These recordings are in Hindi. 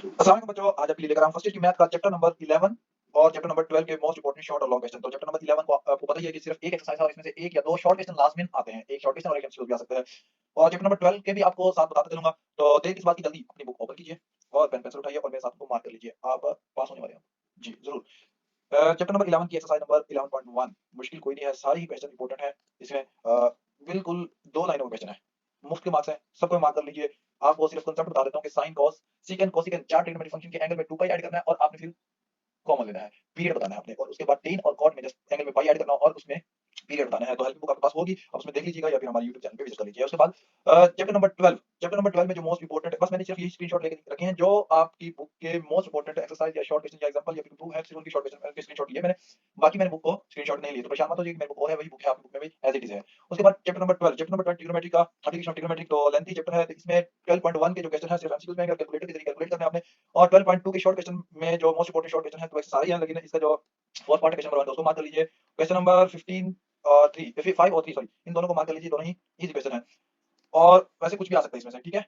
अस्सलाम वालेकुम बच्चों, आज आपके लिए लेकर आया हूं फर्स्ट ईयर की मैथ का चैप्टर नंबर 11 और चैप्टर नंबर 12 के मोस्ट इंपोर्टेंट शॉर्ट और लॉन्ग क्वेश्चन। तो चैप्टर नंबर 11 को आपको पता ही है कि सिर्फ एक एक्सरसाइज है और इसमें से एक या दो शॉर्ट क्वेश्चन लास्ट में आते हैं। एक शॉर्ट क्वेश्चन और एक एमसीक्यू भी आ सकता है। और चैप्टर नंबर 12 के भी आपको साथ बताते चलूंगा। तो देर किस बात की, जल्दी अपनी बुक ओपन कीजिए और पेन पेंसिल उठाइए और मेरे साथ को मार्क कर लीजिए। आप पास होने वाले हैं जी, जरूर। चैप्टर नंबर 11 की एक्सरसाइज नंबर 11.1 मुश्किल कोई नहीं है, सारे ही क्वेश्चन इंपॉर्टेंट है। इसमें बिल्कुल दो लाइनों में क्वेश्चन है, मुफ्त के मार्क्स हैं, सबको मार्क कर लीजिए। आपको सिर्फ कंसेप्ट बता देता हूँ कि साइन कॉस सीकेंड कोसिकेंड चार ट्रिग्नोमेट्रिक फंक्शन के एंगल में 2 पाई ऐड करना है और आपने फिर कॉमन लेना है, पीरियड बताना है आपने, और उसके बाद टेन और कॉट में जस्ट एंगल में पाई ऐड करना और उसमें पीरियड बताना है। तो हेल्प बुक आपके पास होगी, आप उसमें देख लीजिएगा या फिर हमारे यूट्यूब चैनल पे विजिट कर लीजिए। उसके बाद चैप्टर नंबर 12 में जो मोस्ट इंपोर्टेंट है, बस मैंने सिर्फ यही स्क्रीनशॉट लेके रखे हैं जो आपकी बुक के मोस्ट इंपोर्टेंट एक्सरसाइज या शॉर्ट क्वेश्चन या एग्जांपल या फिर प्रूफ है, सिर्फ उनकी शॉर्ट क्वेश्चन के स्क्रीनशॉट लिए मैंने। बाकी मैंने बुक को स्क्रीनशॉट नहीं लिए, तो परेशान मत होइए कि मेरे बुक और है वही बुक है, आपकी बुक में भी एज इट इज है। उसके बाद चैप्टर नंबर 12 ट्रिग्नोमेट्री का एप्लीकेशन ऑफ ट्रिग्नोमेट्री। तो लेंथी चैप्टर है, तो इसमें 12.1 के जो क्वेश्चन है सिर्फ एमसीक्यूज में कैलकुलेटर के जरिए कैलकुलेट करना है आपने। और 12.2 के शॉर्ट क्वेश्चन में जो मोस्ट इंपोर्टेंट शॉर्ट क्वेश्चन है तो वैसे सारे हैं, लेकिन इसका जो फोर्थ पार्ट क्वेश्चन नंबर 1 उसको मार्क कर लीजिए। क्वेश्चन नंबर 15 और 3 या फिर 5 और 3 सॉरी, इन दोनों को मार्क कर लीजिए, दोनों ही इजी क्वेश्चन है। और वैसे कुछ भी आ सकता है इसमें से, ठीक है।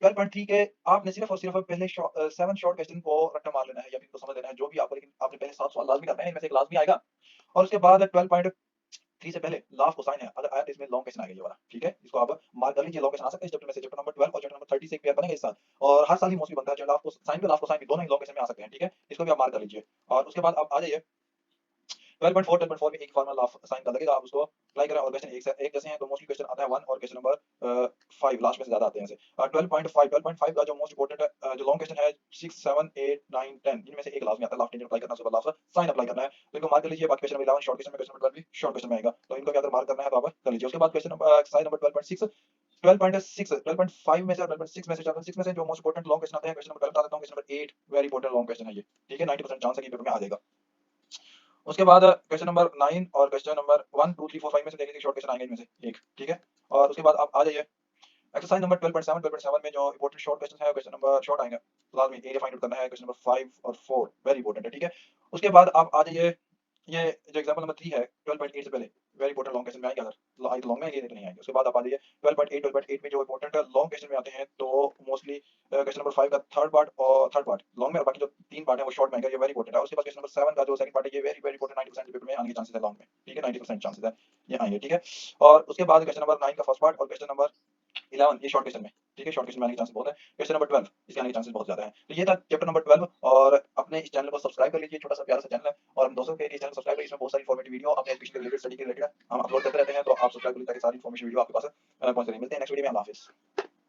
12.3 के आपने सिर्फ और सिर्फ पहले 7 शॉर्ट क्वेश्चन को रट्टा मार लेना है या फिर इनको समझ लेना है जो भी आपको, लेकिन आपने पहले 7 सवाल लाजमी करना है, इनमें से एक लाजमी आएगा। और उसके बाद 12.3 से पहले लास्ट को साइन है, अगर आया तो इसमें लॉन्ग क्वेश्चन आएगा ये वाला, ठीक है। इसको आप मार्क कर लीजिए, लॉन्ग क्वेश्चन आ सकते हैं इस चैप्टर में से, चैप्टर नंबर 12 और चैप्टर नंबर 30 से एक पेयर बनेंगे इस साल। और हर साल ही मोस्टली बनता है, जो लास्ट को साइन भी लास्ट को साइन भी दोनों ही लॉन्ग क्वेश्चन में आ सकते हैं, ठीक है। इसको भी आप मार्क कर लीजिए। और उसके बाद आप आ जाइए 12.4 में एक फॉर्मूला ऑफ साइन का लगेगा, आप उसको अप्लाई करें। और क्वेश्चन एक जैसे हैं तो मोस्टली क्वेश्चन आता है 1 और क्वेश्चन नंबर 5 लास्ट में से ज्यादा आते हैं ऐसे। 12.5 का जो मोस्ट इंपोर्टेंट है, जो लॉन्ग क्वेश्चन है 6 7 8 9 10, इनमें से एक लास्ट में आता है, लास्ट टेंजर अप्लाई करना, उसके बाद लास्ट साइन अप्लाई करना है। तो इनको मार्क कर लीजिए। बाकी क्वेश्चन नंबर 11 शॉर्ट क्वेश्चन में, क्वेश्चन नंबर 12 भी शॉर्ट क्वेश्चन में आएगा, तो इनको भी अगर मार्क करना है तो आप कर लीजिए। उसके बाद क्वेश्चन नंबर एक्सरसाइज नंबर 12.6 12.5 में से 12.6 में से चैप्टर 6 में से जो मोस्ट इंपोर्टेंट लॉन्ग क्वेश्चन आते हैं, क्वेश्चन नंबर 12 बता देता हूँ। Question number 8 very important long question है ये, ठीक है। 90% चांस है कि पेपर में आ जाएगा। उसके बाद क्वेश्चन नंबर 9 और क्वेश्चन नंबर 1 2 3 4 5 में से देखेंगे शॉर्ट क्वेश्चन आएंगे इनमें से एक, ठीक है। और उसके बाद आप आ जाइए एक्सरसाइज नंबर 12.7 में जो इंपोर्टेंट शॉर्ट क्वेश्चन है, क्वेश्चन नंबर शॉर्ट आएंगे, लास्ट में एरिया फाइंड आउट करना है, क्वेश्चन नंबर 5 और 4 वेरी इंपोर्टेंट है, ठीक है। उसके बाद आप आ जाइए, ये जो एग्जांपल नंबर 3 है 12.8 से पहले वेरी इंपोर्टेंट लॉन्ग क्वेश्चन में आएंगे, अगर आई तो लॉन्ग में आएंगे, नहीं तो नहीं आएंगे। उसके बाद आप आ जाइए 12.8 में जो इंपोर्टेंट लॉन्ग क्वेश्चन में आते हैं, तो मोस्टली क्वेश्चन नंबर 5 का थर्ड पार्ट लॉन्ग में, और बाकी जो तीन पार्ट है वो शॉर्ट में आएगा, ये वेरी इंपोर्टेंट है। उसके बाद क्वेश्चन नंबर 7 का जो सेकंड पार्ट है, ये वेरी वेरी इंपोर्टेंट, 90% पेपर में आने के चांसेस है लॉन्ग में, ठीक है। 90% चांसेस है ये आएंगे, ठीक है। और उसके बाद क्वेश्चन नंबर 9 का फर्स्ट पार्ट और क्वेश्चन नंबर 11 ये शॉर्ट क्वेश्चन में, ठीक है। शॉर्ट क्वेश्चन में आने के चांसेस बहुत है। क्वेश्चन नंबर 12 इसके आने के चांसेस बहुत ज्यादा है। तो ये था चैप्टर नंबर 12। और अपने इस चैनल को सब्सक्राइब कर लीजिए, छोटा सा प्यारा सा चैनल है, और हम दोस्तों के लिए चैनल सब्सक्राइब करिए, इसमें बहुत सारी इन्फॉर्मेटिव वीडियो अपने एजुकेशन के रिलेटेड, स्टडी के रिलेटेड हम अपलोड करते रहते हैं, तो आप सब्सक्राइब करिए ताकि सारी इन्फॉर्मेशन वीडियो आपके पास पहुंच रही। मिलते हैं नेक्स्ट वीडियो में, अल्लाह हाफिज।